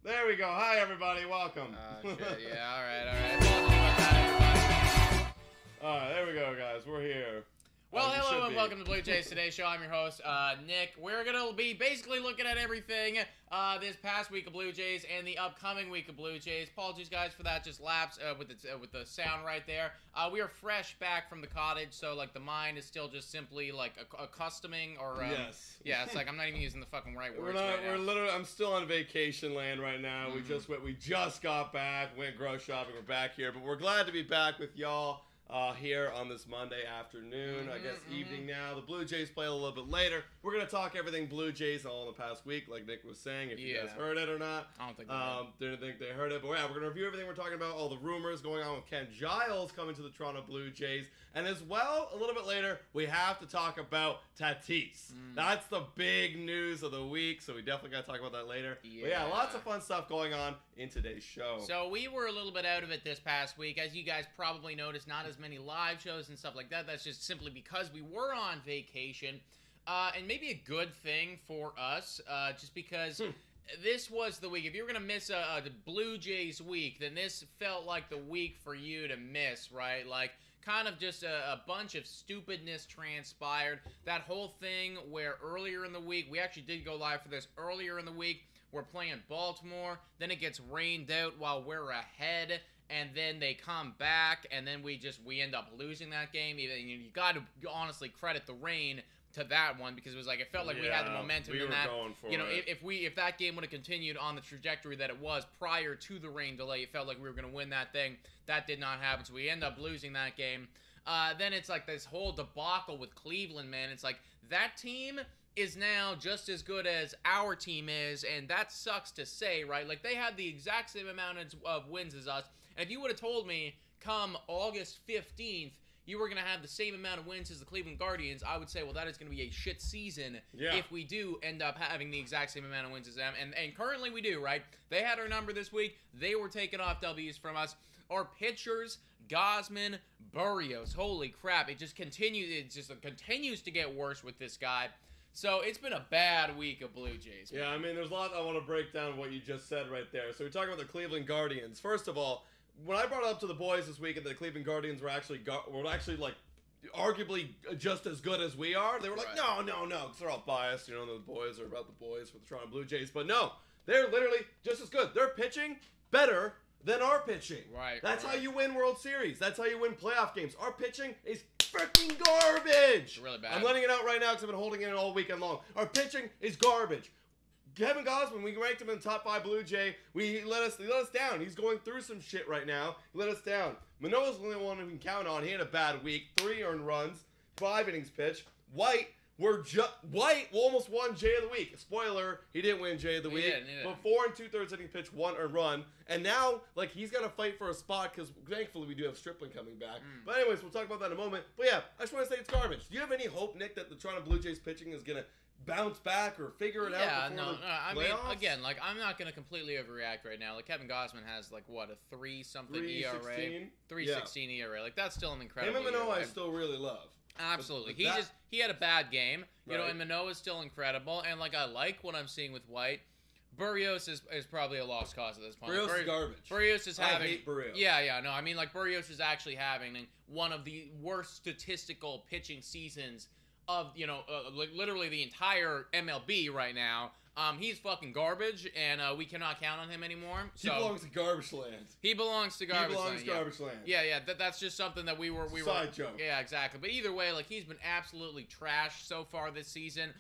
There we go. Hi, everybody. Welcome. Shit. Yeah, all right. Welcome about that, everybody. All right, there we go, guys. We're here. Well, hello and welcome to Blue Jays Today Show. I'm your host, Nick. We're going to be basically looking at everything this past week of Blue Jays and the upcoming week of Blue Jays. Apologies, guys, for that just lapse with the sound right there. We are fresh back from the cottage, so, like, the mind is still just simply, like, accustoming or... yes. Yeah, it's like I'm not even using the fucking right words We're literally... I'm still on vacation land right now. Mm-hmm. We just got back, went grocery shopping. We're back here, but we're glad to be back with y'all. Here on this Monday afternoon, I guess evening now. The Blue Jays play a little bit later. We're going to talk everything Blue Jays all in the past week, like Nick was saying, if you guys heard it or not. I don't think didn't think they heard it. But yeah, we're going to review everything we're talking about, all the rumors going on with Ken Giles coming to the Toronto Blue Jays. And as well, a little bit later, we have to talk about Tatis. That's the big news of the week, so we definitely got to talk about that later. Yeah. But yeah, lots of fun stuff going on in today's show. So we were a little bit out of it this past week. As you guys probably noticed, not as many live shows and stuff like that. That's just simply because we were on vacation. And maybe a good thing for us, just because this was the week. If you're going to miss the Blue Jays week, then this felt like the week for you to miss, right? Like, kind of just a bunch of stupidness transpired. That whole thing where earlier in the week, we actually did go live for this earlier in the week, we're playing Baltimore, then it gets rained out while we're ahead, and then they come back, and then we end up losing that game. You got to honestly credit the rain to that one, because it was like, it felt like we had the momentum in that. Going for if that game would have continued on the trajectory that it was prior to the rain delay, it felt like we were going to win that thing. That did not happen, so we end up losing that game. Then it's like this whole debacle with Cleveland, man. It's like that team is now just as good as our team is, and that sucks to say, right? Like, they had the exact same amount of wins as us, and if you would have told me come August 15th, you were going to have the same amount of wins as the Cleveland Guardians, I would say, well, that is going to be a shit season if we do end up having the exact same amount of wins as them. And currently we do, right? They had our number this week. They were taking off W's from us. Our pitchers, Gausman, Berrios, holy crap. It just continues to get worse with this guy. So it's been a bad week of Blue Jays, man. Yeah, I mean, there's a lot I want to break down what you just said right there. So we're talking about the Cleveland Guardians. First of all, when I brought it up to the boys this week and the Cleveland Guardians were actually like arguably just as good as we are, they were like, no, because they're all biased. You know, the boys are about the boys for the Toronto Blue Jays. But no, they're literally just as good. They're pitching better than our pitching. Right. That's how you win World Series. That's how you win playoff games. Our pitching is freaking garbage. It's really bad. I'm letting it out right now because I've been holding it all weekend long. Our pitching is garbage. Kevin Gausman, we ranked him in the top 5 Blue Jay. He let us down. He's going through some shit right now. He let us down. Manoah's the only one we can count on. He had a bad week. 3 earned runs, 5 innings pitched. White almost won Jay of the Week. Spoiler, he didn't win Jay of the Week. He didn't. But 4 2/3 inning pitch, 1 earned run. And now, like, he's got to fight for a spot because thankfully we do have Stripling coming back. But anyways, we'll talk about that in a moment. But yeah, I just want to say it's garbage. Do you have any hope, Nick, that the Toronto Blue Jays pitching is going to bounce back or figure it out before the I playoffs? mean, again, like, I'm not going to completely overreact right now. Like, Kevin Gausman has, like, what, a 3-something ERA? 3.16 ERA. Like, that's still an incredible Him and Manoah ERA. I still really love. Absolutely. But He had a bad game, you know, Right. and Manoah's still incredible, and, like, I like what I'm seeing with White. Berrios is probably a lost cause at this point. Berrios is garbage. Berrios is having... I hate Berrios. Yeah, no, I mean, like, Berrios is actually having one of the worst statistical pitching seasons of, you know, like, literally the entire MLB right now. He's fucking garbage, and we cannot count on him anymore. He belongs to garbage land. He belongs to garbage land. Garbage land. Yeah. That's just something that we were Side joke. Yeah, exactly. But either way, like, he's been absolutely trash so far this season.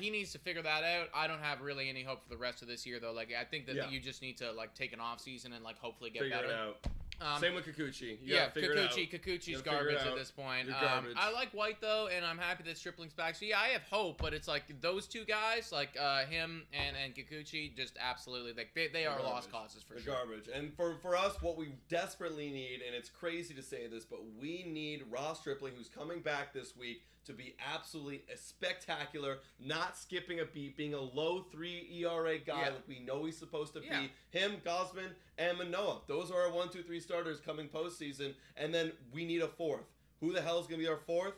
He needs to figure that out. I don't have really any hope for the rest of this year, though. Like, I think that you just need to, like, take an off season and, like, hopefully get better. Figure it out. Same with Kikuchi. Kikuchi's garbage at this point. Garbage. I like White, though, and I'm happy that Stripling's back. So, yeah, I have hope, but it's like those two guys, like him and Kikuchi, just absolutely, like, they are lost causes for sure. Garbage. And for us, what we desperately need, and it's crazy to say this, but we need Ross Stripling, who's coming back this week, to be absolutely spectacular, not skipping a beat, being a low 3 ERA guy like we know he's supposed to be. Him, Gausman, and Manoah. Those are our 1, 2, 3 starters coming postseason, and then we need a 4th. Who the hell is going to be our 4th?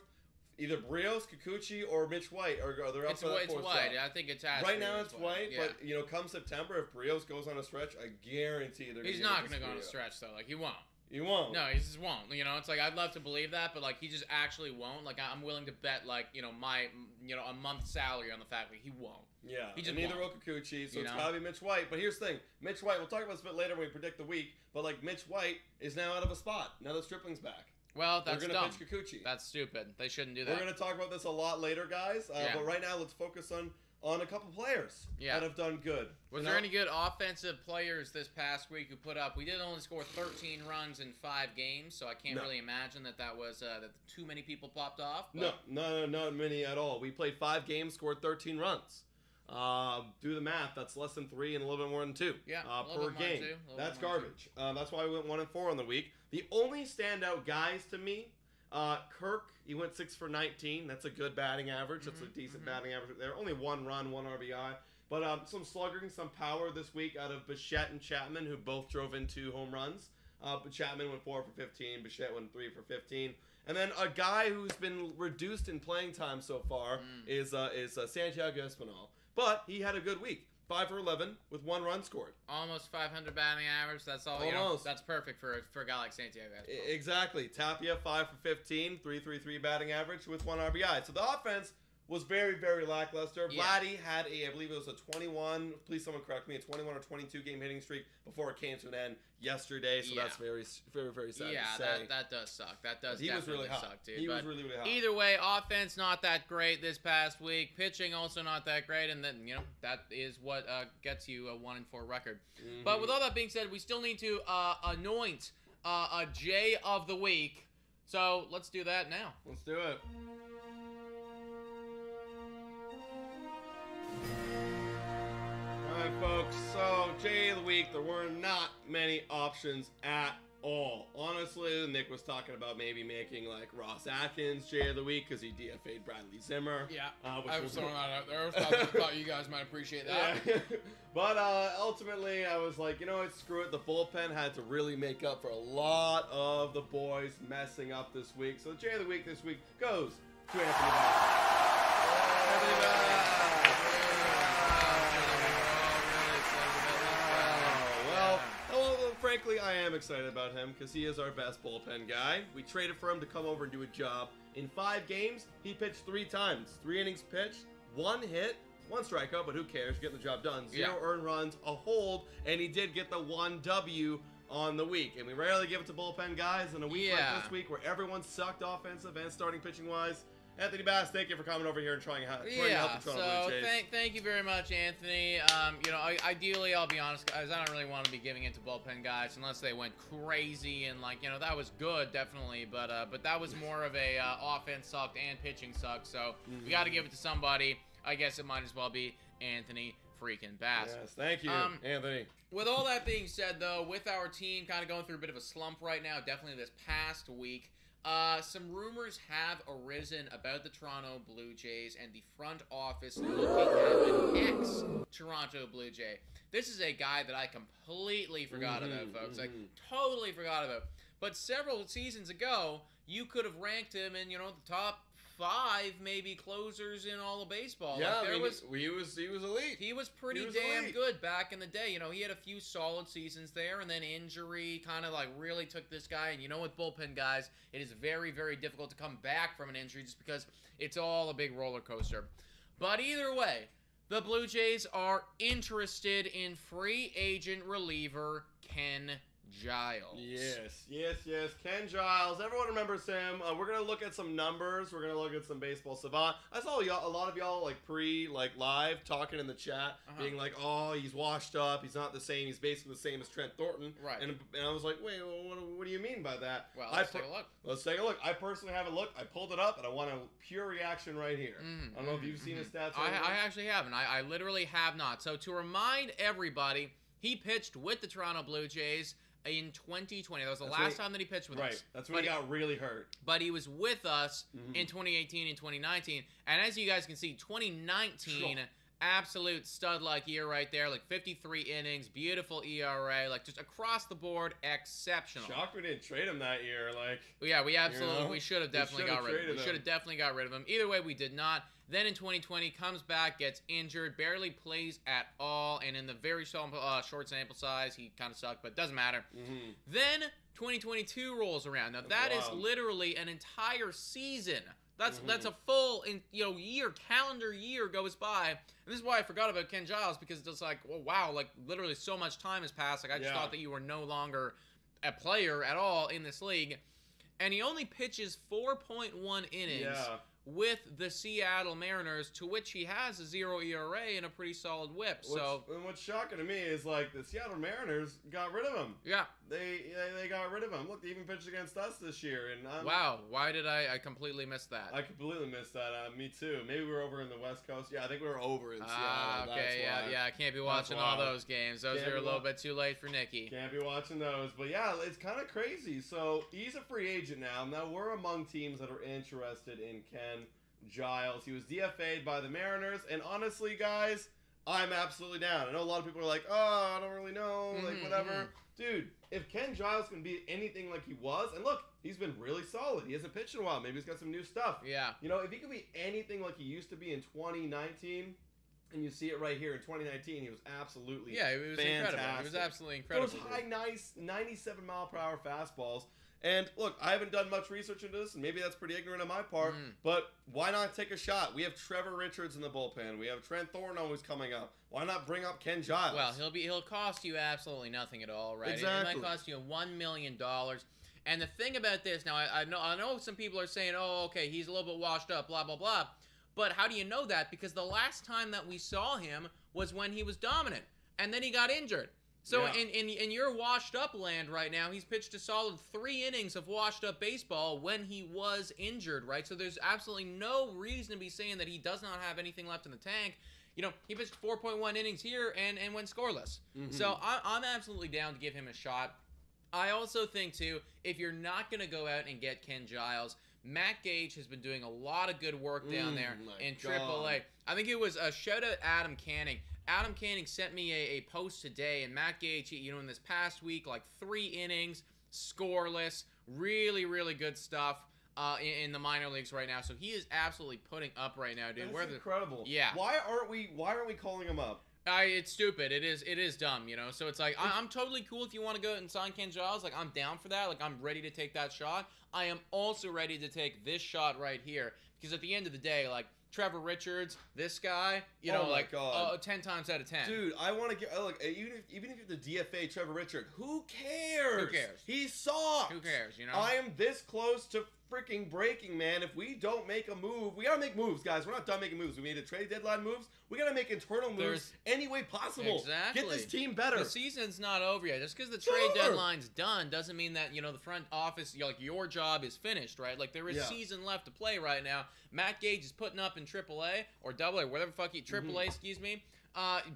either Brios, Kikuchi, or Mitch White are they're up for that fourth White. spot. I think it's has Right now it's White, yeah. but come September, if Brios goes on a stretch, I guarantee they're. He's not gonna go on a stretch though. Like he won't. He won't. No, he just won't. It's like I'd love to believe that, but like he just actually won't. Like I'm willing to bet like my a month's salary on the fact that he won't. Yeah, he just neither will Kikuchi, so it's gotta be Mitch White. But here's the thing, Mitch White. We'll talk about this a bit later when we predict the week. But like Mitch White is now out of a spot. Now that Stripling's back. Well, that's They're dumb. Pitch Kikuchi. That's stupid. They shouldn't do that. We're gonna talk about this a lot later, guys. But right now, let's focus on a couple players that have done good. Was there any good offensive players this past week who put up? We did only score 13 runs in 5 games, so I can't really imagine that was that too many people popped off. But... No, not many at all. We played 5 games, scored 13 runs. Do the math. That's less than 3 and a little bit more than 2. Yeah, per game. That's garbage. That's why we went 1-4 on the week. The only standout guys to me, Kirk. He went 6 for 19. That's a good batting average. That's a decent batting average there. Only 1 run, 1 RBI. But some slugging, some power this week out of Bichette and Chapman, who both drove in 2 home runs. But Chapman went 4 for 15. Bichette went 3 for 15. And then a guy who's been reduced in playing time so far is Santiago Espinal. But he had a good week. 5 for 11 with 1 run scored. Almost 500 batting average. That's all. Almost. That's perfect for a guy like Santiago. Exactly. Tapia 5 for 15, 3.33 batting average with 1 RBI. So the offense was very, very lackluster. Yeah. Vladdy had I believe it was a 21. Please, someone correct me. A 21 or 22 game hitting streak before it came to an end yesterday. So that's very, very, very sad. Yeah, to say. that does suck. That does. He was really hot. Suck, dude. He was really, really hot. Either way, offense not that great this past week. Pitching also not that great, and then that is what gets you a 1-4 record. But with all that being said, we still need to anoint a J of the week. So let's do that now. Let's do it. Alright, folks, so J of the week, there were not many options at all. Honestly, Nick was talking about maybe making like Ross Atkins J of the week because he DFA'd Bradley Zimmer. Yeah, I was throwing that out there. I thought you guys might appreciate that. Yeah. But ultimately, I was like, you know what, screw it. The bullpen had to really make up for a lot of the boys messing up this week. So the J of the week this week goes to Anthony Bass. Anthony Bass. Frankly, I am excited about him because he is our best bullpen guy. We traded for him to come over and do a job. In 5 games, he pitched 3 times. 3 innings pitched, 1 hit, 1 strikeout, but who cares? Getting the job done. 0 earned runs, a hold, and he did get the 1 W on the week. And we rarely give it to bullpen guys in a week like this week where everyone sucked offensive and starting pitching-wise. Anthony Bass, thank you for coming over here and trying to help the Toronto Blue Jays. Thank you very much, Anthony. Ideally, I'll be honest, guys, I don't really want to be giving it to bullpen guys unless they went crazy and that was good, definitely, but that was more of a offense sucked and pitching sucked, so we got to give it to somebody. I guess it might as well be Anthony freaking Bass. Yes, thank you, Anthony. With all that being said, though, with our team kind of going through a bit of a slump right now, definitely this past week, some rumors have arisen about the Toronto Blue Jays and the front office looking at an ex-Toronto Blue Jay. This is a guy that I completely forgot about, folks. Like, totally forgot about. But several seasons ago, you could have ranked him in, the top 5 maybe closers in all of baseball. Yeah, like, he was elite. He was pretty damn good back in the day. He had a few solid seasons there, and then injury kind of like really took this guy. And with bullpen guys, it is very, very difficult to come back from an injury just because it's all a big roller coaster. But either way, the Blue Jays are interested in free agent reliever Ken Giles. Yes. Ken Giles. Everyone remembers him. We're going to look at some numbers. We're going to look at some baseball savant. I saw a lot of y'all live talking in the chat, being like, oh, he's washed up. He's not the same. He's basically the same as Trent Thornton. Right. And I was like, wait, what do you mean by that? Well, let's take a look. Let's take a look. I personally have a look. I pulled it up, and I want a pure reaction right here. I don't know if you've seen his stats. I actually haven't. I literally have not. So to remind everybody, he pitched with the Toronto Blue Jays in 2020. That was the last time that he pitched with us. Right. That's when he got really hurt. But he was with us in 2018 and 2019. And as you guys can see, 2019 absolute stud-like year right there. Like 53 innings, beautiful ERA, like just across the board, exceptional. Shocked we didn't trade him that year. Like, yeah, we absolutely, you know, we should have definitely got rid of him. We should have definitely got rid of him. Either way, we did not. Then in 2020, comes back, gets injured, barely plays at all, and in the very short sample size, he kind of sucked, but it doesn't matter. Then 2022 rolls around. Now that is literally an entire season. That's a full year, calendar year goes by. And this is why I forgot about Ken Giles, because it's like, well, wow, like literally so much time has passed. Like I just thought that you were no longer a player at all in this league. And he only pitches 4.1 innings with the Seattle Mariners, to which he has a 0 ERA and a pretty solid whip. And what's shocking to me is like the Seattle Mariners got rid of him. Yeah, they got rid of him. Look, they even pitched against us this year. And wow, why did I completely miss that? I completely missed that. Me too. Maybe we were over in the West Coast. Yeah, I think we were over in Seattle. Okay, I can't be watching all those games. Those are a little bit too late for Nicky. Can't be watching those. But yeah, it's kind of crazy. So he's a free agent now. Now we're among teams that are interested in Ken Giles. He was DFA'd by the Mariners, and honestly, guys, I'm absolutely down. I know a lot of people are like, oh, I don't really know, like whatever. Dude, if Ken Giles can be anything like he was, and look, he's been really solid. He hasn't pitched in a while. Maybe he's got some new stuff. Yeah. You know, if he could be anything like he used to be in 2019, and you see it right here in 2019, he was absolutely it was incredible. It was absolutely incredible. Those high, nice 97-mile-per-hour fastballs. And look, I haven't done much research into this, and maybe that's pretty ignorant on my part, but why not take a shot? We have Trevor Richards in the bullpen. We have Trent Thornton always coming up. Why not bring up Ken Giles? Well, he'll cost you absolutely nothing at all, right? Exactly. It might cost you $1 million. And the thing about this, now I know some people are saying, oh, okay, he's a little bit washed up, blah, blah, blah. But how do you know that? Because the last time that we saw him was when he was dominant, and then he got injured. So in your washed up land right now, he's pitched a solid 3 innings of washed up baseball when he was injured, right? So there's absolutely no reason to be saying that he does not have anything left in the tank. You know, he pitched 4.1 innings here and went scoreless. So I'm absolutely down to give him a shot. I also think, too, if you're not going to go out and get Ken Giles, Matt Gage has been doing a lot of good work down there in AAA. I think it was a shout-out Adam Canning. Adam Canning sent me a post today, and Matt Gage, you know, in this past week, like 3 innings, scoreless, really, really good stuff in the minor leagues right now. So he is absolutely putting up right now, dude. That's incredible. Yeah. Why aren't we calling him up? It's stupid. It is dumb, you know. So it's like I'm totally cool if you want to go and sign Ken Giles. Like I'm down for that. Like I'm ready to take that shot. I am also ready to take this shot right here, because at the end of the day, like Trevor Richards, this guy, you know, like 10 times out of 10. Dude, I want to get look. Even if you're the DFA Trevor Richards, who cares? Who cares? He sucks. Who cares? You know. I am this close to freaking breaking, man. If we don't make a move, we gotta make moves, guys. We're not done making moves. We made a trade deadline moves. We gotta make internal moves any way possible. Exactly. Get this team better. The season's not over yet. Just because the trade deadline's done doesn't mean that, you know, the front office, you know, like your job is finished, right? Like there is season left to play right now. Matt Gage is putting up in AAA or AA, whatever the fuck AAA, excuse me.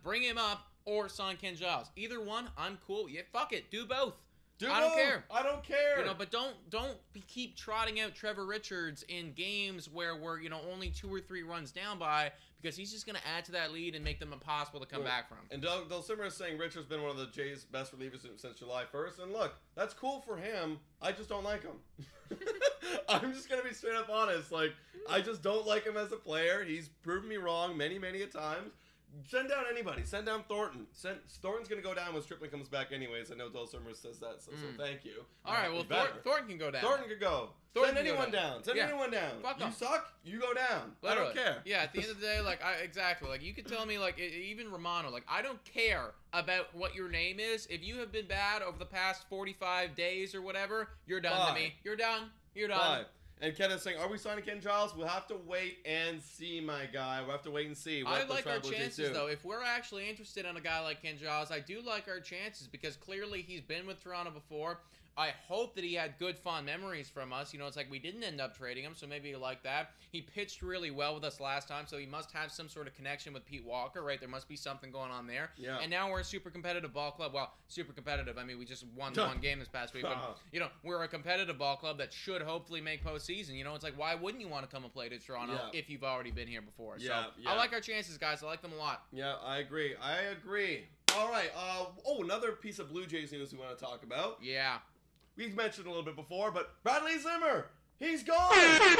Bring him up or sign Ken Giles. Either one, I'm cool. Yeah, fuck it. Do both. I don't care. I don't care. You know, but don't keep trotting out Trevor Richards in games where we're, you know, only 2 or 3 runs down by, because he's just going to add to that lead and make them impossible to come back from. And Dulcimer is saying Richards been one of the Jays' best relievers since July 1st. And look, that's cool for him. I just don't like him. I'm just going to be straight up honest. Like, I just don't like him as a player. He's proven me wrong many, many a times. Send down anybody. Send down Thornton. Thornton's going to go down when Stripling comes back anyways. I know Dulcimer says that, so thank you. All right, well, Thornton can go down. Thornton could go. Send anyone down. Send anyone down. Fuck you suck, you go down. Literally. I don't care. Yeah, at the end of the day, like, exactly. Like, you could tell me, like, even Romano, like, I don't care about what your name is. If you have been bad over the past 45 days or whatever, you're done to me. You're done. You're done. Bye. And Ken is saying, are we signing Ken Giles? We'll have to wait and see, my guy. We'll have to wait and see. I like our chances, though. If we're actually interested in a guy like Ken Giles, I do like our chances, because clearly he's been with Toronto before. I hope that he had good, fond memories from us. You know, it's like we didn't end up trading him, so maybe you like that. He pitched really well with us last time, so he must have some sort of connection with Pete Walker, right? There must be something going on there. Yeah. And now we're a super competitive ball club. Well, super competitive. I mean, we just won one game this past week, but you know, we're a competitive ball club that should hopefully make postseason. You know, it's like, why wouldn't you want to come and play to Toronto if you've already been here before? So I like our chances, guys. I like them a lot. Yeah, I agree. All right. Another piece of Blue Jays news we want to talk about. Yeah. We've mentioned a little bit before, but Bradley Zimmer, he's gone. Bad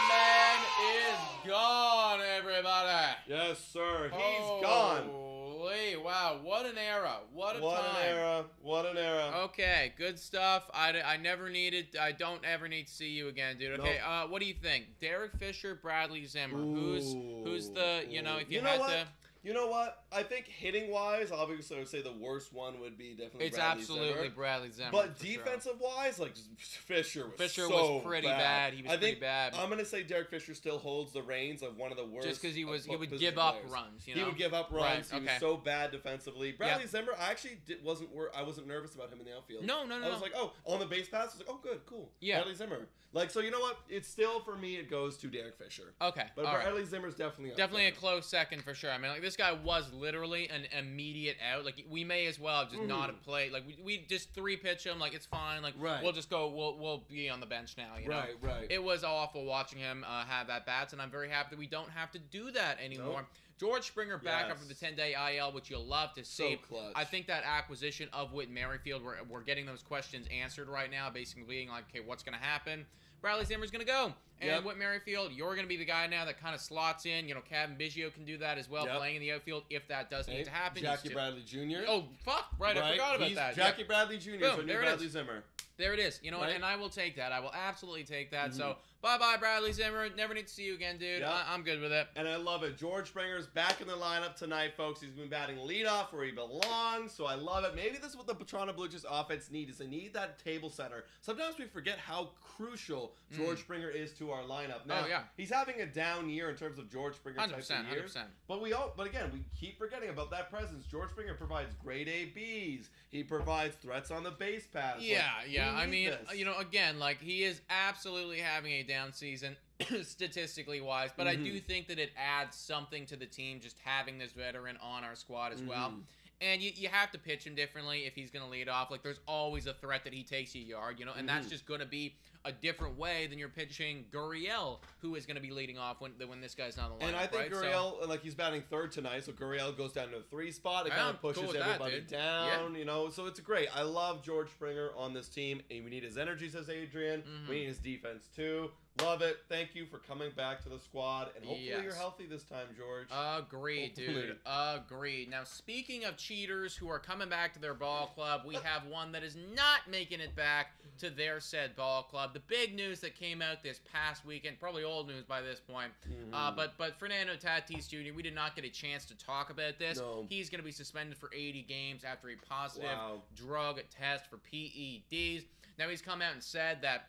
man is gone, everybody. Yes, sir. He's gone. Holy, wow. What an era. What a time. What an era. Okay, good stuff. I don't ever need to see you again, dude. Okay, nope. What do you think? Derek Fisher, Bradley Zimmer. Who's the, you know, if you had to... You know what? I think hitting-wise, obviously, I would say the worst one would be definitely Bradley Zimmer. It's absolutely Bradley Zimmer. But defensive-wise, like, Fisher was pretty bad. He was pretty bad. I'm going to say Derek Fisher still holds the reins of one of the worst. Just because he would give up runs, you know? He would give up runs. Right, he was so bad defensively. Bradley Zimmer, I actually wasn't nervous about him in the outfield. No. I was like, on the base pass, I was like, good, cool. Yeah. Bradley Zimmer. Like, so you know what? It's still, for me, it goes to Derek Fisher. Okay. But Bradley Zimmer's definitely up Definitely there. a close second for sure. I mean, like, this guy was literally an immediate out. Like, we may as well have just not have played. Like, we just 3-pitch him. Like, it's fine. Like, we'll just go. We'll be on the bench now, you know? Right. It was awful watching him have at bats, and I'm very happy that we don't have to do that anymore. Nope. George Springer back after the 10-day IL, which you'll love to see. So clutch. I think that acquisition of Whit Merrifield, we're getting those questions answered right now, basically being like, okay, what's going to happen? Bradley Zimmer's going to go. And Whit Merrifield, you're going to be the guy now that kind of slots in. You know, Kevin Biggio can do that as well, playing in the outfield if that does need to happen. Jackie Bradley Jr. Oh, fuck. Right, I forgot about that. Jackie Bradley Jr. Boom, So new Bradley Zimmer. There it is. You know, and I will take that. I will absolutely take that. So, bye-bye, Bradley Zimmer. Never need to see you again, dude. I'm good with it. And I love it. George Springer's back in the lineup tonight, folks. He's been batting leadoff where he belongs, so I love it. Maybe this is what the Toronto Blue Jays offense needs, is they need that table center. Sometimes we forget how crucial George Springer is to our lineup. Now, he's having a down year in terms of George Springer types of years. 100%. But again, we keep forgetting about that presence. George Springer provides grade A Bs. He provides threats on the base pass. I mean, you know, again, like, he is absolutely having a down season statistically wise, but I do think that it adds something to the team just having this veteran on our squad as well. And you have to pitch him differently if he's going to lead off. Like, there's always a threat that he takes a yard, you know, and that's just going to be a different way than you're pitching Gurriel, who is going to be leading off when this guy's not on the lineup. And I think Gurriel, like, he's batting third tonight, so Gurriel goes down to the 3 spot. It kind of pushes everybody down, you know. So it's great. I love George Springer on this team, and we need his energy, says Adrian. We need his defense, too. Love it. Thank you for coming back to the squad, and hopefully you're healthy this time, George. Agreed, dude. Agreed. Now, speaking of cheaters who are coming back to their ball club, we have one that is not making it back to their said ball club. The big news that came out this past weekend, probably old news by this point, but Fernando Tatis Jr., we did not get a chance to talk about this. No. He's going to be suspended for 80 games after a positive drug test for PEDs. Now, he's come out and said that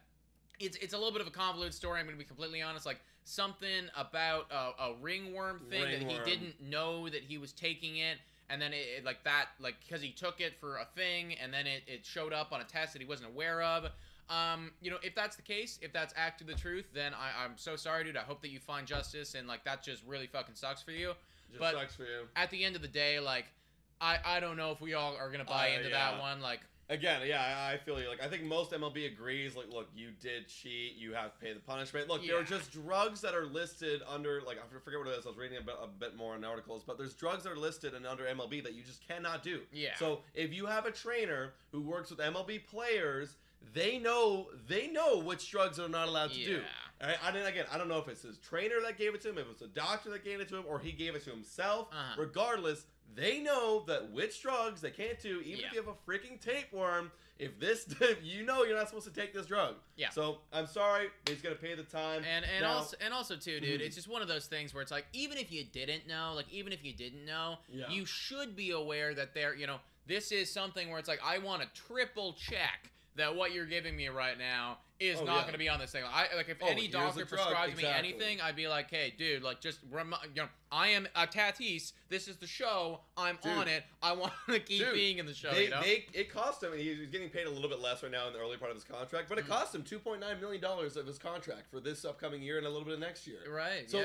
it's a little bit of a convoluted story. I'm going to be completely honest. Like, something about a ringworm thing that he didn't know that he was taking it, and then it like that, like, because he took it for a thing, and then it showed up on a test that he wasn't aware of. You know, if that's the case, if that's actually the truth, then I'm so sorry, dude. I hope that you find justice, and, like, that just really fucking sucks for you. But sucks for you. At the end of the day, like, I don't know if we all are going to buy into that one. Like, again, I feel you. Like, I think most MLB agrees, like, look, you did cheat. You have to pay the punishment. Look, there are just drugs that are listed under, like, I forget what it is. I was reading a bit more in articles, but there's drugs that are listed under MLB that you just cannot do. Yeah. So if you have a trainer who works with MLB players, they know which drugs they're not allowed to do. All right? Again, I don't know if it's his trainer that gave it to him, if it's a doctor that gave it to him, or he gave it to himself. Regardless, they know that which drugs they can't do, even if you have a freaking tapeworm. If you know you're not supposed to take this drug. Yeah. So I'm sorry, he's gonna pay the time. And also too, dude, it's just one of those things where it's like, even if you didn't know, you should be aware that this is something where it's like, I want to triple check that what you're giving me right now is not going to be on this thing. If any doctor prescribes me anything, I'd be like, hey, dude, like, just I am Tatis. This is the show. I'm on it. I want to keep being in the show. It cost him. He's getting paid a little bit less right now in the early part of his contract, but it cost him $2.9 million of his contract for this upcoming year and a little bit of next year. Right. So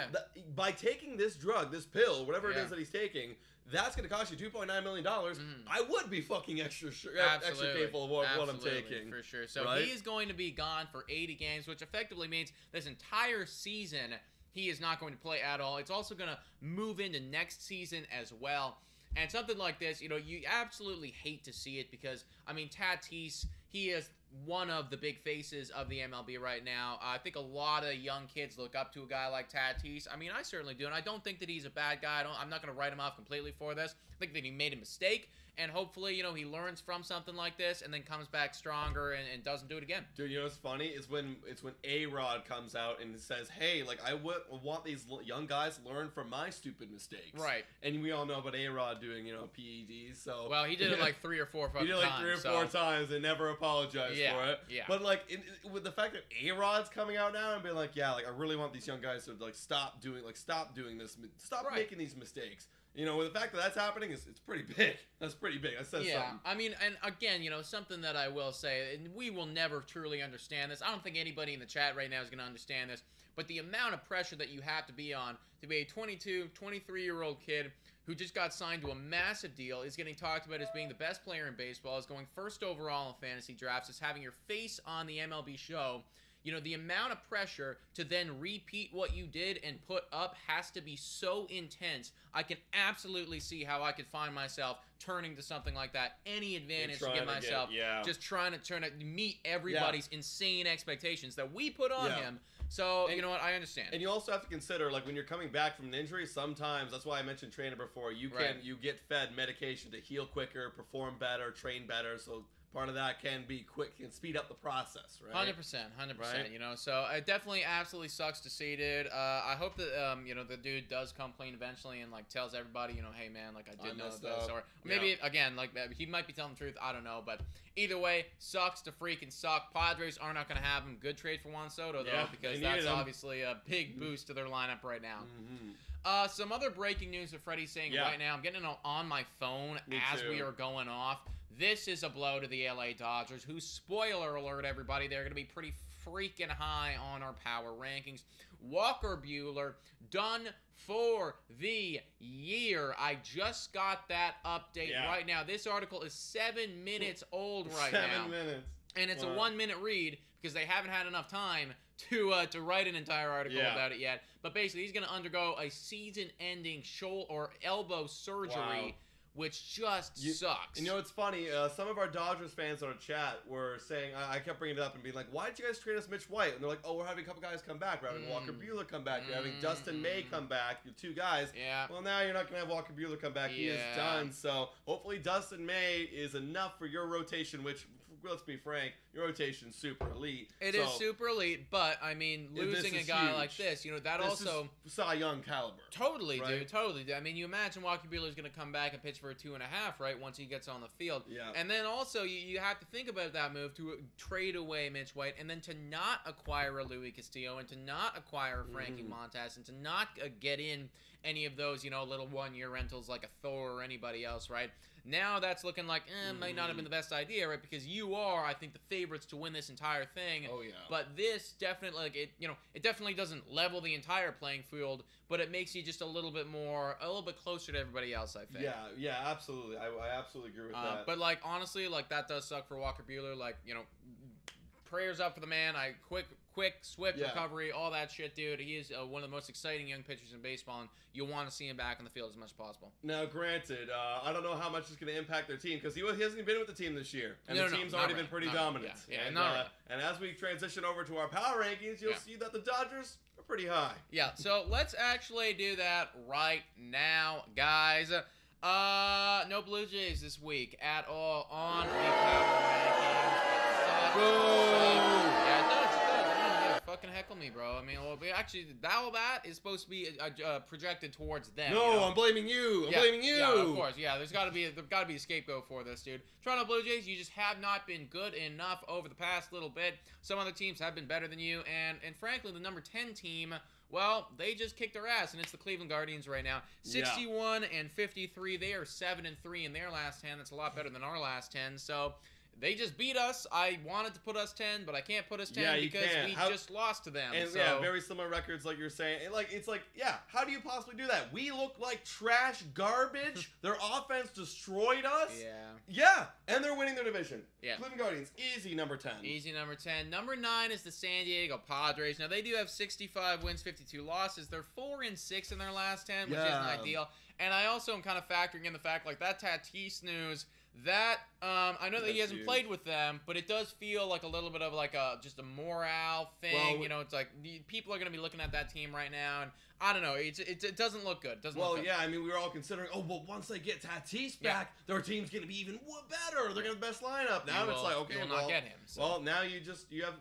by taking this drug, this pill, whatever it is that he's taking, that's going to cost you $2.9 million. I would be fucking extra careful of what I'm taking. For sure. So he is going to be gone for 80 games, which effectively means this entire season he is not going to play at all. It's also going to move into next season as well. And something like this, you absolutely hate to see it because, I mean, Tatis, he is one of the big faces of the MLB right now. I think a lot of young kids look up to a guy like Tatis. I mean, I certainly do, and I don't think that he's a bad guy. I'm not going to write him off completely for this. I think that he made a mistake, and hopefully, he learns from something like this and then comes back stronger and doesn't do it again. Dude, what's funny? It's when A-Rod comes out and says, hey, like, I want these young guys to learn from my stupid mistakes. Right. And we all know about A-Rod doing, PEDs, so... Well, he did it like 3 or 4 fucking times. He did it like 3 or 4 times and never apologized for it. Yeah. But, like, with the fact that A-Rod's coming out now and being like, yeah, like, I really want these young guys to, like, stop doing this, stop making these mistakes. With the fact that that's happening, it's pretty big. That's pretty big. That says something. I mean, and again, something that I will say, and we will never truly understand this. I don't think anybody in the chat right now is going to understand this, but the amount of pressure that you have to be on to be a 22, 23-year-old kid who just got signed to a massive deal, is getting talked about as being the best player in baseball, is going first overall in fantasy drafts, is having your face on the MLB show. The amount of pressure to then repeat what you did and put up has to be so intense. I can absolutely see how I could find myself turning to something like that. Any advantage to give myself. Just trying to meet everybody's insane expectations that we put on him. So, you know what? I understand. And you also have to consider, like, when you're coming back from an injury, sometimes, that's why I mentioned trainer before, you get fed medication to heal quicker, perform better, train better, so... Part of that can be quick and speed up the process, right? 100%, right? So it definitely absolutely sucks to see, dude. I hope that, the dude does come clean eventually and, like, tells everybody, hey, man, like, I did know this. Or maybe, again, like, he might be telling the truth. I don't know. But either way, sucks to freaking suck. Padres are not going to have him. Good trade for Juan Soto, though, because that's obviously a big boost to their lineup right now. Some other breaking news that Freddie's saying right now. I'm getting it on my phone as we are going off. This is a blow to the LA Dodgers, who, spoiler alert, everybody, they're going to be pretty freaking high on our power rankings. Walker Buehler, done for the year. I just got that update right now. This article is 7 minutes old right now. 7 minutes. And it's a 1-minute read because they haven't had enough time to write an entire article about it yet. But basically, he's going to undergo a season-ending shoulder or elbow surgery, which just sucks. It's funny. Some of our Dodgers fans on our chat were saying, I kept bringing it up and being like, why did you guys trade us Mitch White? And they're like, oh, we're having a couple guys come back. We're having Walker Buehler come back. You're having Dustin May come back. You're 2 guys. Yeah. Well, now you're not going to have Walker Buehler come back. He is done. So hopefully Dustin May is enough for your rotation, which, let's be frank, your rotation's super elite. It is super elite, but, I mean, losing a guy like this, that this also... is Cy Young caliber. Totally, dude, totally. I mean, you imagine Walker Buehler's going to come back and pitch for a 2.5, right, once he gets on the field. Yeah. And then also, you have to think about that move to trade away Mitch White and then to not acquire a Louis Castillo and to not acquire Frankie Montas and to not get in any of those, little 1-year rentals like a Thor or anybody else, right? Now that's looking like, might not have been the best idea, right? Because you are, I think, the favorites to win this entire thing. Oh, yeah. But this definitely, it definitely doesn't level the entire playing field, but it makes you just a little bit closer to everybody else, I think. Yeah, absolutely. I absolutely agree with that. But, honestly, that does suck for Walker Buehler. Prayers up for the man. Quick, swift recovery, all that shit, dude. He is one of the most exciting young pitchers in baseball, and you'll want to see him back on the field as much as possible. Now, granted, I don't know how much it's going to impact their team because he hasn't even been with the team this year, and the team's already been pretty dominant. And as we transition over to our power rankings, you'll see that the Dodgers are pretty high. Yeah, so let's actually do that right now, guys. No Blue Jays this week at all on the power rankings. Boo! Yeah, it does. Fucking heckle me, bro. I mean, actually, all that is supposed to be projected towards them. No, you know? I'm blaming you. I'm blaming you. Yeah, of course. Yeah, there's got to be a scapegoat for this, dude. Toronto Blue Jays, you just have not been good enough over the past little bit. Some other teams have been better than you, and frankly, the number 10 team, well, they just kicked our ass, and it's the Cleveland Guardians right now. 61 and 53. They are 7-3 in their last 10. That's a lot better than our last 10. So they just beat us. I wanted to put us 10, but I can't put us 10 because we just lost to them. And so. very similar records, like you're saying. How do you possibly do that? We look like trash garbage. Their offense destroyed us. Yeah, and they're winning their division. Yeah. Cleveland Guardians, easy number 10. Easy number 10. Number 9 is the San Diego Padres. Now, they do have 65 wins, 52 losses. They're 4-6 in their last 10, which isn't ideal. And I also am kind of factoring in the fact, like, that Tatis news, that, I know that he hasn't played with them, but it does feel like a little bit of, like, just a morale thing. Well, you know, it's like, people are going to be looking at that team right now, and I don't know. It doesn't look good. Yeah, I mean, we were all considering, once they get Tatis back, their team's going to be even better. They're going to have the best lineup. Now it's like, okay, you will not get him. So. Well, now you just have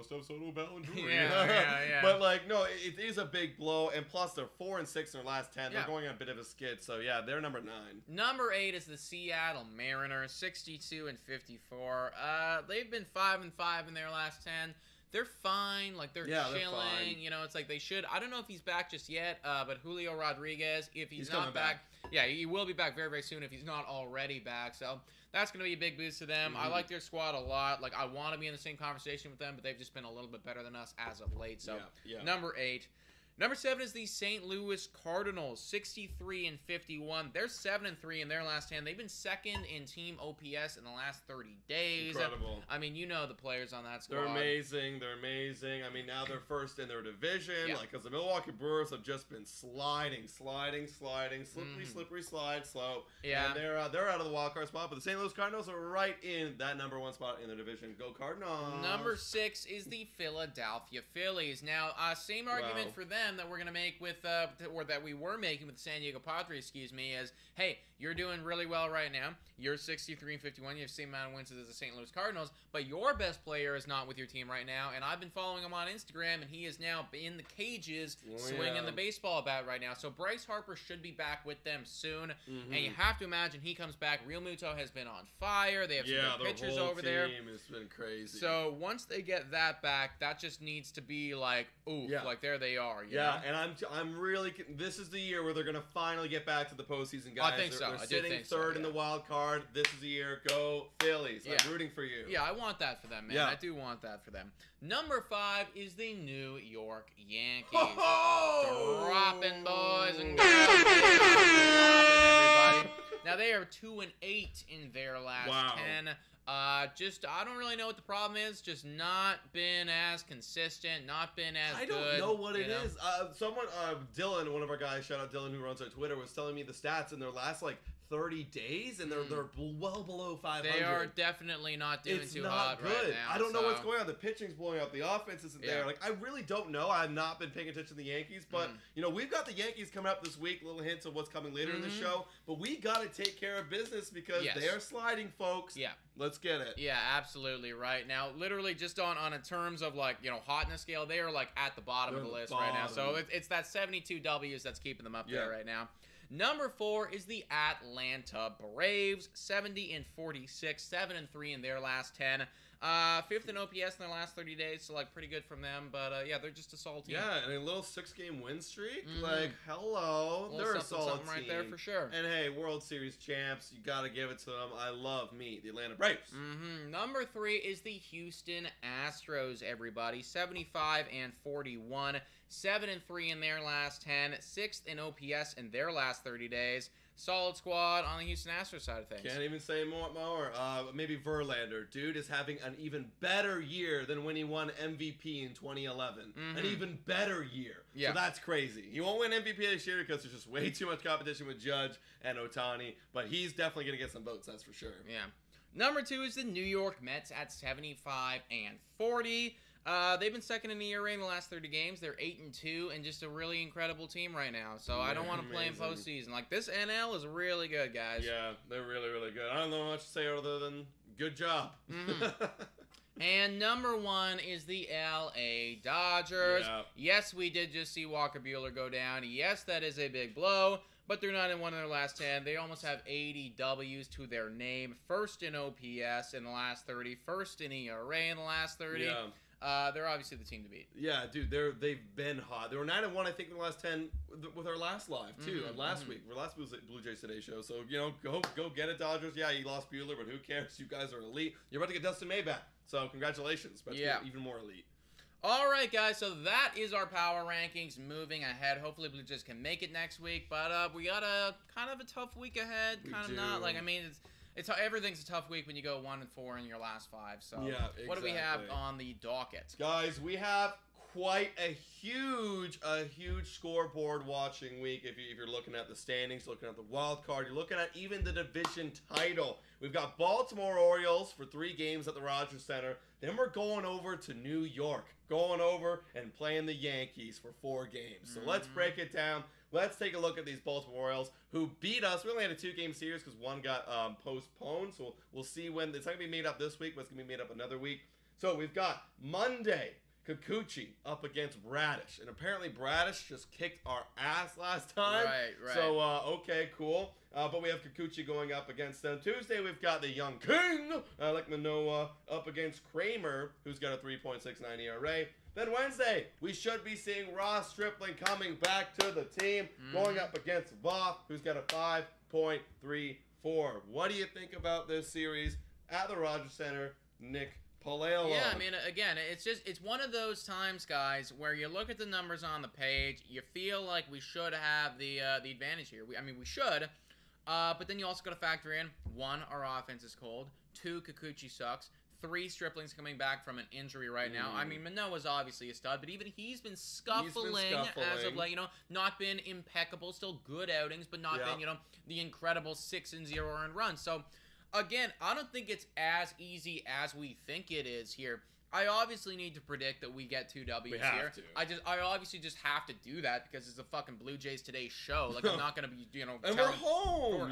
Soto, Bell, and Drury. Yeah. But, like, no, it is a big blow, and plus they're 4-6 in their last 10. They're going on a bit of a skid, so yeah, they're number 9. Number 8 is the Seattle Mariners, 62 and 54. They've been 5-5 in their last 10. They're fine. Like, they're chilling. You know, it's like they should. I don't know if he's back just yet, but Julio Rodriguez, if he's not back. Yeah, he will be back very, very soon if he's not already back. So that's going to be a big boost to them. I like their squad a lot. Like, I want to be in the same conversation with them, but they've just been a little bit better than us as of late. So, number 8. Number 7 is the St. Louis Cardinals, 63 and 51. They're 7-3 in their last 10. They've been second in team OPS in the last 30 days. Incredible. I mean, you know the players on that squad. They're amazing. I mean, now they're first in their division. Like, because the Milwaukee Brewers have just been sliding, slippery slide, slow. Yeah. And they're out of the wild card spot, but the St. Louis Cardinals are right in that number 1 spot in their division. Go Cardinals. Number 6 is the Philadelphia Phillies. Now, same argument for them that we're going to make with, or that we were making with the San Diego Padres, is, hey, you're doing really well right now. You're 63 and 51. You have the same amount of wins as the St. Louis Cardinals, but your best player is not with your team right now, and I've been following him on Instagram, and he is now in the cages swinging the baseball bat right now. So Bryce Harper should be back with them soon, and you have to imagine he comes back. Real Muto has been on fire. They have some good pitchers over there. Yeah, the whole team has been crazy. So once they get that back, that just needs to be like, oof, like there they are. You know? And I'm really. This is the year where they're gonna finally get back to the postseason, guys. I think so. They're sitting third in the wild card. This is the year. Go Phillies! I'm rooting for you. Yeah, I want that for them, man. I do want that for them. Number 5 is the New York Yankees. Dropping, boys and girls. Dropping, everybody. Now they are 2-8 in their last 10. I don't really know what the problem is. Just not been as consistent, not been as good. I don't know what it is. Someone, Dylan, one of our guys, shout out Dylan, who runs our Twitter, was telling me the stats in their last, 30 days, and they're well below 500. They are definitely not doing too hot right now. I don't know what's going on. The pitching's blowing up. The offense isn't there. I really don't know. I've not been paying attention to the Yankees, but we've got the Yankees coming up this week. Little hints of what's coming later in the show, but we got to take care of business because they are sliding, folks. Yeah. Let's get it. Yeah, absolutely right. Now, literally just on a terms of hotness scale, they are at the bottom of the list right now. So it's that 72 W's that's keeping them up there right now. Number 4 is the Atlanta Braves, 70 and 46, 7-3 in their last 10. 5th in OPS in their last 30 days, so pretty good from them. But they're just a solid team. Yeah, and a little 6-game win streak. Hello, they're a solid team right there for sure. And hey, World Series champs, you got to give it to them. I love the Atlanta Braves. Number 3 is the Houston Astros. Everybody, 75 and 41. 7-3 in their last 10, 6th in OPS in their last 30 days. Solid squad on the Houston Astros side of things. Can't even say more. Maybe Verlander. Dude is having an even better year than when he won MVP in 2011. An even better year. So that's crazy. He won't win MVP this year because there's just way too much competition with Judge and Ohtani, but he's definitely going to get some votes, that's for sure. Yeah. Number 2 is the New York Mets at 75 and 40. They've been second in the ERA in the last 30 games. They're 8-2 and just a really incredible team right now. So I don't want to play in postseason. This NL is really good, guys. Yeah, they're really, really good. I don't know much to say other than good job. And number 1 is the LA Dodgers. Yeah. Yes, we did just see Walker Buehler go down. Yes, that is a big blow. But they're not in one of their last 10. They almost have 80 W's to their name. First in OPS in the last 30. First in ERA in the last 30. Yeah. They're obviously the team to beat. Yeah, dude, they've been hot. They were 9-1, I think, in the last 10 with our last live too. Last week, our last Blue Jays Today show. So go get it, Dodgers. Yeah, you lost Buehler, but who cares? You guys are elite. You're about to get Dustin May back. So congratulations. About to get even more elite. All right, guys, so that is our power rankings moving ahead. Hopefully Blue Jays can make it next week, but we got a kind of a tough week ahead. Kind of not. Like, I mean, it's everything's a tough week when you go 1-4 in your last 5. So yeah, exactly. What do we have on the docket? Guys, we have quite a huge scoreboard watching week. If you're looking at the standings, looking at the wild card, you're looking at even the division title. We've got Baltimore Orioles for 3 games at the Rogers Center. Then we're going over to New York, going over and playing the Yankees for 4 games. So let's break it down. Let's take a look at these Baltimore Orioles who beat us. We only had a 2-game series because one got postponed. So we'll see when. It's not going to be made up this week, but it's going to be made up another week. So we've got Monday, Kikuchi up against Bradish. And apparently Bradish just kicked our ass last time. Right. So, okay, cool. But we have Kikuchi going up against them. Tuesday, we've got the young king, like Manoah, up against Kramer, who's got a 3.69 ERA. Then Wednesday, we should be seeing Ross Stripling coming back to the team, going up against Voth, who's got a 5.34. What do you think about this series at the Rogers Center, Nick Palaio? Yeah, I mean, again, it's one of those times, guys, where you look at the numbers on the page, you feel like we should have the advantage here. We should, but then you also got to factor in, 1, our offense is cold. 2, Kikuchi sucks. 3, Stripling's coming back from an injury right now. I mean, Manoah's obviously a stud, but even he's been scuffling as of late. Not been impeccable, still good outings, but not been, the incredible 6-0 earned run. So, again, I don't think it's as easy as we think it is here. I obviously need to predict that we get 2 W's here. I obviously just have to do that because it's a fucking Blue Jays Today show. Like, I'm not gonna be, and we're home,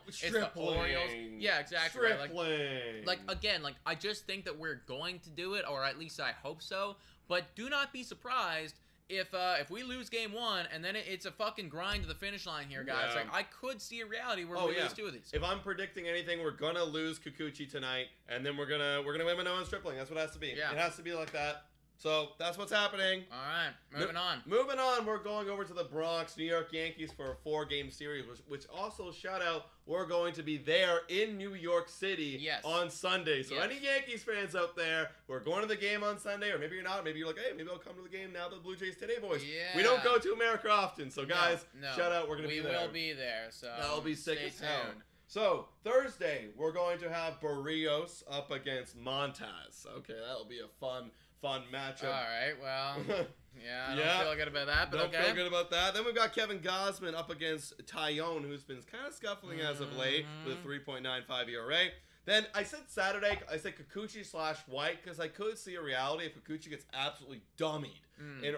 It's the Orioles. Yeah, exactly. Stripling. Like again, I just think that we're going to do it, or at least I hope so. But do not be surprised if we lose game 1 and then it's a fucking grind to the finish line here, guys. Like, I could see a reality where we lose 2 of these. If I'm predicting anything, we're gonna lose Kikuchi tonight, and then we're gonna win Manoah and Stripling. That's what it has to be. Yeah. It has to be like that. So that's what's happening. All right, moving on. We're going over to the Bronx, New York Yankees for a 4-game series, which also, shout out, we're going to be there in New York City on Sunday. So any Yankees fans out there who are going to the game on Sunday, or maybe you're not, maybe you're like, hey, maybe I'll come to the game now that the Blue Jays Today boys. Yeah. We don't go to America often, so guys, shout out, we're going to be there. We will be there, so that'll be sick as hell. tuned. So, Thursday, we're going to have Barrios up against Montaz. Okay, that'll be a fun matchup. All right, well, I don't feel good about that, but don't feel good about that. Then we've got Kevin Gausman up against Tyone, who's been kind of scuffling as of late with a 3.95 ERA. Then I said Saturday, I said Kikuchi/White because I could see a reality if Kikuchi gets absolutely dummied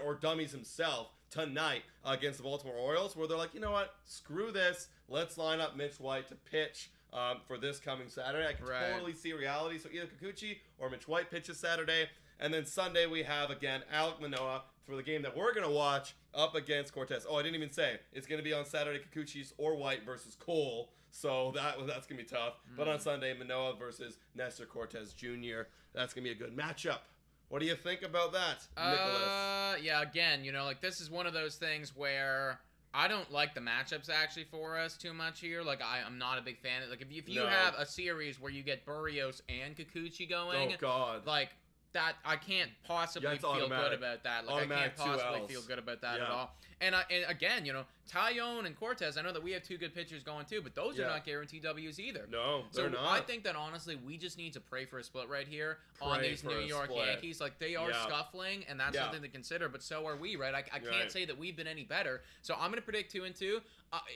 or dummies himself tonight against the Baltimore Orioles, where they're like, you know what, screw this, let's line up Mitch White to pitch for this coming Saturday. I can totally see reality. So either Kikuchi or Mitch White pitches Saturday. And then Sunday we have, again, Alek Manoah for the game that we're going to watch up against Cortez. Oh, I didn't even say. It's going to be on Saturday, Kikuchi's or White versus Cole. So that's going to be tough. But on Sunday, Manoah versus Nestor Cortez Jr. That's going to be a good matchup. What do you think about that, Nicholas? Yeah, again, this is one of those things where I don't like the matchups actually for us too much here. Like, I'm not a big fan of it. Like, if you have a series where you get Barrios and Kikuchi going. Oh, God. Like, that I can't possibly feel good about that. Like, automatic, I can't possibly feel good about that at all. And again, Tyone and Cortez, I know that we have 2 good pitchers going too, but those are not guaranteed W's either. No, they're not. I think that honestly, we just need to pray for a split right here on these New York Yankees. Like, they are scuffling, and that's something to consider. But so are we, right? I can't say that we've been any better. So I'm gonna predict 2-2.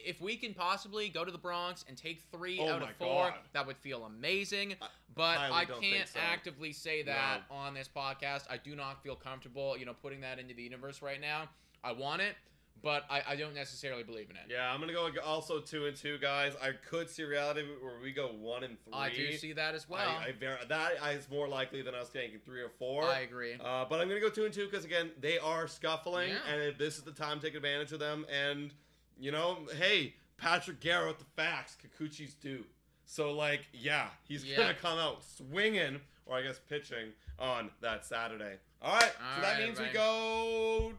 If we can possibly go to the Bronx and take 3 out of 4, that would feel amazing. But I can't actively say that on this podcast. I do not feel comfortable, putting that into the universe right now. I want it, but I don't necessarily believe in it. Yeah, I'm gonna go also 2-2, guys. I could see reality where we go 1-3. I do see that as well. That is more likely than us taking 3 or 4. I agree. But I'm gonna go 2-2 because again, they are scuffling, and if this is the time to take advantage of them. And you know, hey, Patrick Garrett, the facts, Kikuchi's due. So like, yeah, he's gonna come out swinging, or I guess pitching on that Saturday. All right, so that means we go.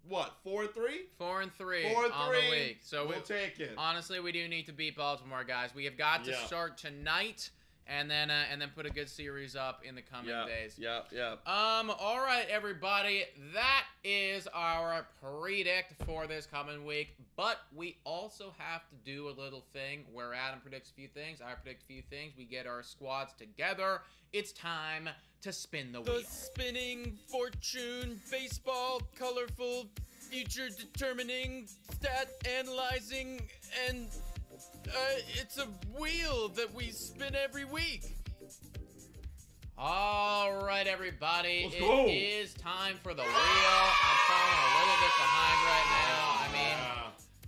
What, 4-3? 4-3 4-3 on the week. So we'll take it. Honestly, we do need to beat Baltimore, guys. We have got to start tonight, and then put a good series up in the coming days. Yeah. All right, everybody. That is our predict for this coming week. But we also have to do a little thing where Adam predicts a few things, I predict a few things. We get our squads together. It's time to spin the wheel. The spinning fortune, baseball, colorful, future determining, stat analyzing, and it's a wheel that we spin every week. All right, everybody. Let's go. It is time for the wheel. I'm falling a little bit behind right now. I mean,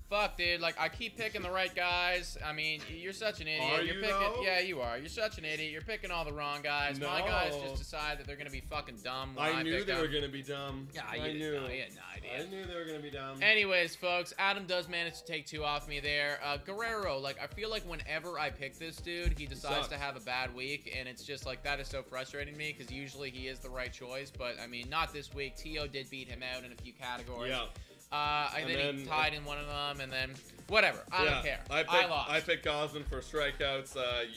fuck, dude. Like, I keep picking the right guys. I mean, you're such an idiot. Are You're you, picking. though? Yeah, you are. You're such an idiot. You're picking all the wrong guys. No. My guys just decide that they're gonna be fucking dumb. When I knew pick they them. were gonna be dumb. Yeah, I you knew. didn't know. You had no idea. I knew they were gonna be dumb. Anyways, folks, Adam does manage to take 2 off me there. Guerrero, like, I feel like whenever I pick this dude, he decides to have a bad week, and it's just, like, that is so frustrating to me, because usually he is the right choice, but, I mean, not this week. T.O. did beat him out in a few categories. Yeah. And then he tied in one of them, and then, whatever. I don't care. I lost. I picked Gosman for strikeouts.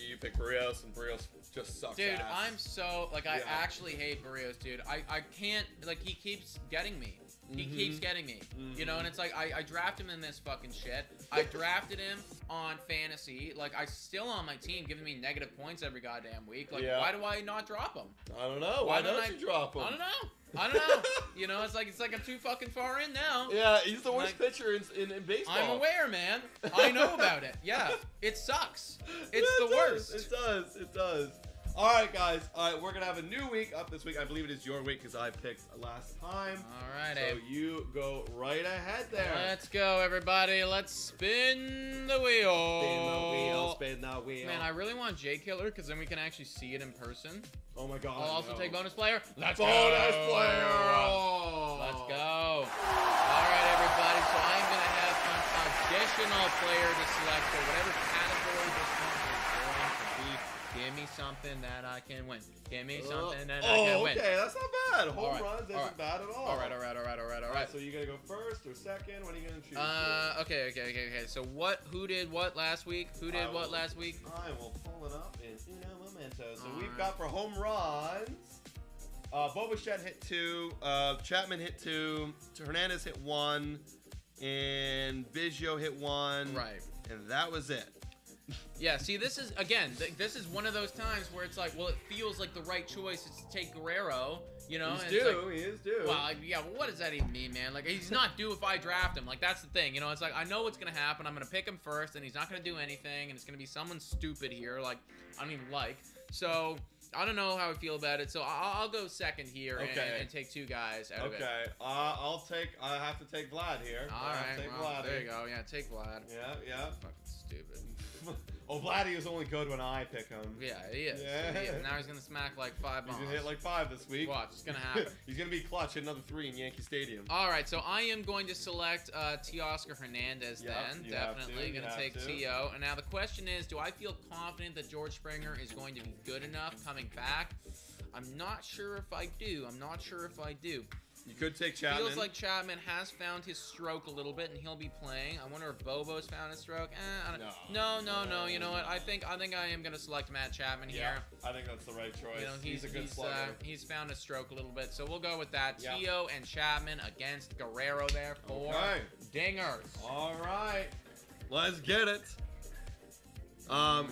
You picked Barrios, and Barrios just sucks Dude, ass. I'm so, like, I actually hate Barrios, dude. I can't, like, he keeps getting me. He keeps getting me. You know, and it's like, I draft him in this fucking shit. I drafted him on fantasy. Like, I still on my team giving me negative points every goddamn week. Like, why do I not drop him? I don't know. Why don't you drop him? I don't know. You know, it's like I'm too fucking far in now. Yeah, he's the worst pitcher in baseball. I'm aware, man. I know about it. Yeah, it sucks. It's the worst. It does. All right, guys. All right, we're going to have a new week up this week. I believe it is your week because I picked last time. All right, So you go right ahead there. Let's go, everybody. Let's spin the wheel. Spin the wheel. Man, I really want J Killer because then we can actually see it in person. Oh, my God. I'll also take bonus player. Let's bonus go. player. Let's go. All right, everybody. So I'm going to have an additional player to select for whatever category this one is going to be. Give me something that I can win. Give me something that I can win. Okay, that's not bad. Home runs isn't right. bad at all. All right. So you're gonna go first or second? What are you gonna choose? Okay. So who did what last week? Who did what last week? I will pull it up in uno momento. So we've got for home runs. Bobichette hit 2. Chapman hit 2. Hernandez hit 1. And Biggio hit 1. Right. And that was it. Yeah, see, this is, again, this is one of those times where it's like, well, it feels like the right choice is to take Guerrero, you know? He is due. Well, yeah, well, what does that even mean, man? Like, he's not due if I draft him. Like, that's the thing, you know? It's like, I know what's going to happen. I'm going to pick him first, and he's not going to do anything, and it's going to be someone stupid here, like, I don't even like. So, I don't know how I feel about it, so I'll go second here and take 2 guys out of it. Okay, I have to take Vlad here. All right, there you go. Yeah, take Vlad. Yeah. Fucking stupid. Oh, Vladdy is only good when I pick him. Yeah, he is. Yeah. Now he's going to smack like 5 bombs. He's going to hit like 5 this week. Watch, it's going to happen. He's going to be clutch, hit another 3 in Yankee Stadium. All right, so I am going to select Teoscar Hernandez then. Definitely going to take T.O. And now the question is, do I feel confident that George Springer is going to be good enough coming back? I'm not sure if I do. You could take Chapman. Feels like Chapman has found his stroke a little bit, and he'll be playing. I wonder if Bobo's found his stroke. No. You know what? I think I am going to select Matt Chapman here. I think that's the right choice. You know, he's a good slugger. He's found his stroke a little bit, so we'll go with that. Yeah. T.O. and Chapman against Guerrero there for dingers. All right, let's get it.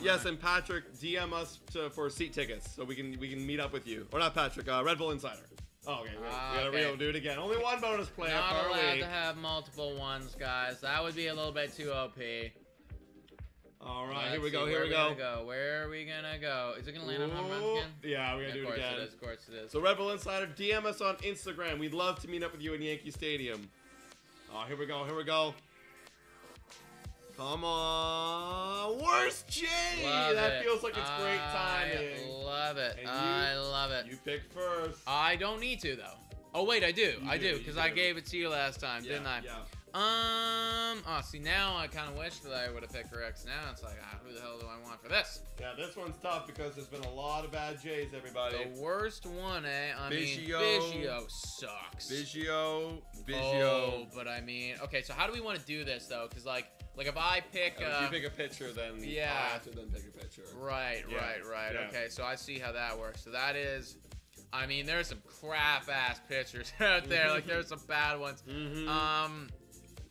Yes, and Patrick, DM us for seat tickets so we can meet up with you. Or not Patrick, Red Bull Insider. Oh, okay. We gotta do it again. Only one bonus player Not per allowed week. to have multiple ones, guys. That would be a little bit too OP. All right, Let's here we see, go. Where are we gonna go? Is it gonna land on home runs again? Yeah, we're gonna do it again. Of course it is. So Red Bull Insider, DM us on Instagram. We'd love to meet up with you in Yankee Stadium. Oh, here we go. Here we go. Come on. Worst J. That feels like it's great timing. Love it. And I love it. You picked first. I don't need to, though. Oh, wait, I do. I do, because I gave it to you last time, didn't I? Yeah. Oh, see, now I kind of wish that I would have picked Rex. Now it's like, who the hell do I want for this? Yeah, this one's tough because there's been a lot of bad J's, everybody. The worst one, eh? I mean, Biggio sucks. Biggio. Oh, but I mean, okay, so how do we want to do this, though? Because, like if I pick... if you pick a pitcher, then I have to then pick a pitcher. Right. Yeah. Okay, so I see how that works. So that is... I mean, there's some crap-ass pitchers out there. Like, there's some bad ones.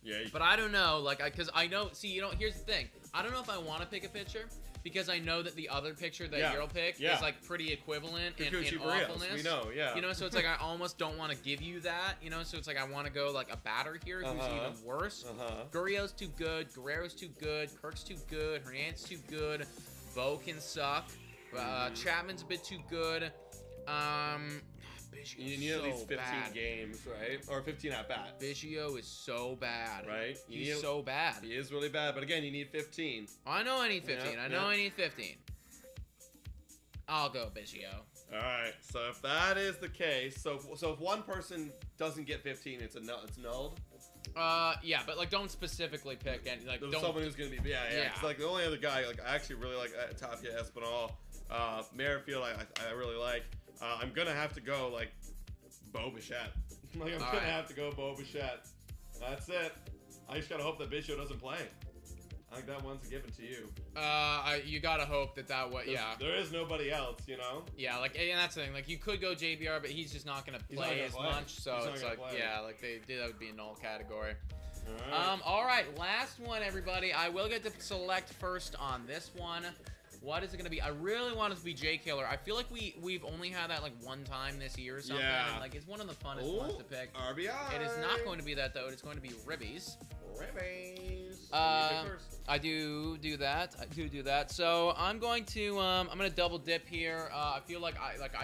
Yeah. But I don't know, like, because I know, see, here's the thing. I don't know if I want to pick a pitcher, because I know that the other pitcher that you'll pick is, like, pretty equivalent in awfulness. We know, yeah. You know, so it's like I almost don't want to give you that, you know, so it's like I want to go, like, a batter here who's even worse. Gurriel's too good, Guerrero's too good, Kirk's too good, Hernandez too good, Bo can suck, Chapman's a bit too good, you need at least 15 games, right? Or 15 at bat. Biggio is so bad. Right? He's so bad. He is really bad, but again, you need 15. I know I need 15. I know I need 15. I'll go Biggio. Alright, so if that is the case, so if one person doesn't get 15, it's nulled? Yeah, but, like, don't specifically pick any, like, don't... Someone who's gonna be, yeah. It's like, the only other guy, like, I actually really like Tapia Espinal. Merrifield, I really like. I'm gonna have to go, like, Bo Bichette. Like, I'm gonna have to go Bo Bichette. That's it. I just gotta hope that Biggio doesn't play. I think that one's given to you. You gotta hope that would, yeah. There is nobody else, you know? Yeah, like, and that's the thing. Like, you could go JBR, but he's just not gonna play as much. So it's like, yeah, like, that would be a null category. All right, last one, everybody. I will get to select first on this one. What is it going to be? I really want it to be Jay Killer. I feel like we've only had that, like, one time this year or something. Yeah. And, like, it's one of the funnest ones to pick. RBI. It is not going to be that, though. It's going to be Ribbies. I do that. I do that. So I'm going to double dip here. I feel like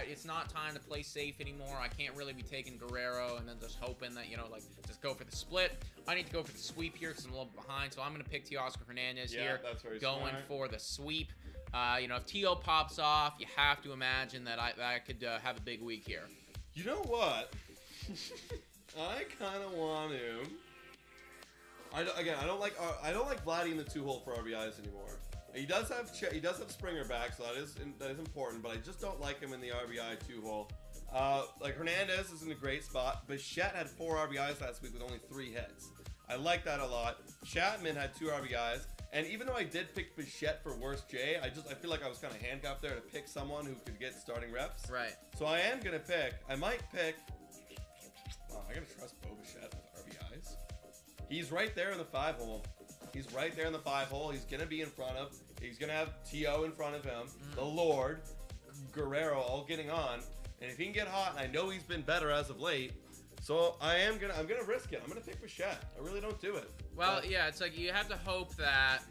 it's not time to play safe anymore. I can't really be taking Guerrero and then just hoping that, you know, like, just go for the split. I need to go for the sweep here because I'm a little behind. So I'm going to pick Teoscar Hernandez here. That's very going smart. for the sweep. You know, if T.O. pops off, you have to imagine that I could have a big week here. You know what? I kind of want to. I don't like Vladdy in the 2-hole for RBIs anymore. He does have Springer back, so that is important. But I just don't like him in the RBI 2-hole. Like, Hernandez is in a great spot. Bichette had 4 RBIs last week with only 3 hits. I like that a lot. Chapman had 2 RBIs. And even though I did pick Bichette for worst J, I feel like I was kind of handcuffed there to pick someone who could get starting reps. Right. So I am going to pick. I might pick. Oh, I got to trust Bo Bichette with RBIs. He's right there in the 5-hole. He's right there in the 5-hole. He's going to be in front of. He's going to have T.O. in front of him. The Lord. Guerrero all getting on. And if he can get hot, and I know he's been better as of late. So I'm gonna risk it. I'm gonna pick Bichette. I really don't do it. Well, yeah, it's like you have to hope that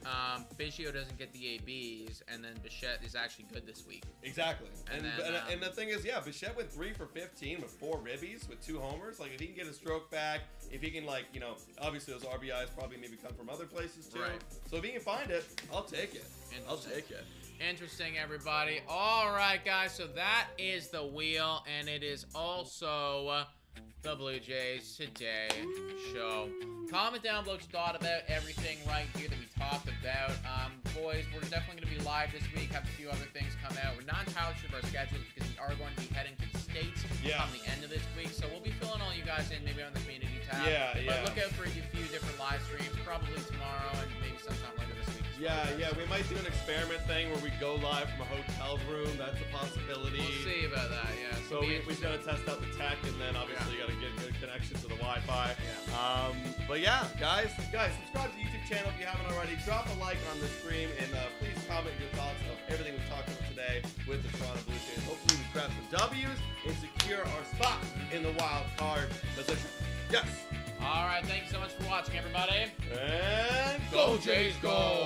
Biggio doesn't get the ABs, and then Bichette is actually good this week. Exactly. And then, the thing is, yeah, Bichette went 3 for 15 with 4 ribbies with 2 homers. Like, if he can get his stroke back, if he can, like, you know, obviously those RBIs probably maybe come from other places too. Right. So if he can find it, I'll take it. I'll take it. Interesting, everybody. All right, guys. So that is the wheel, and it is also the Blue Jays Today show. Comment down below what you thought about everything right here that we talked about. Boys, we're definitely going to be live this week. Have a few other things come out. We're not entirely sure of our schedule because we are going to be heading to the States on the end of this week. So we'll be filling all you guys in maybe on the community tab. But look out for a few different live streams, probably tomorrow and maybe sometime later this week. Yeah, we might do an experiment thing where we go live from a hotel room. That's a possibility. We'll see about that, yeah. So we've got to test out the tech, and then obviously you got to get good connection to the Wi-Fi. Yeah. But yeah, guys, subscribe to the YouTube channel if you haven't already. Drop a like on the stream, and please comment your thoughts of everything we've talked about today with the Toronto Blue Jays. Hopefully we grab some W's and secure our spot in the wild card position. Yes. All right, thank you so much for watching, everybody. And go Jays, go!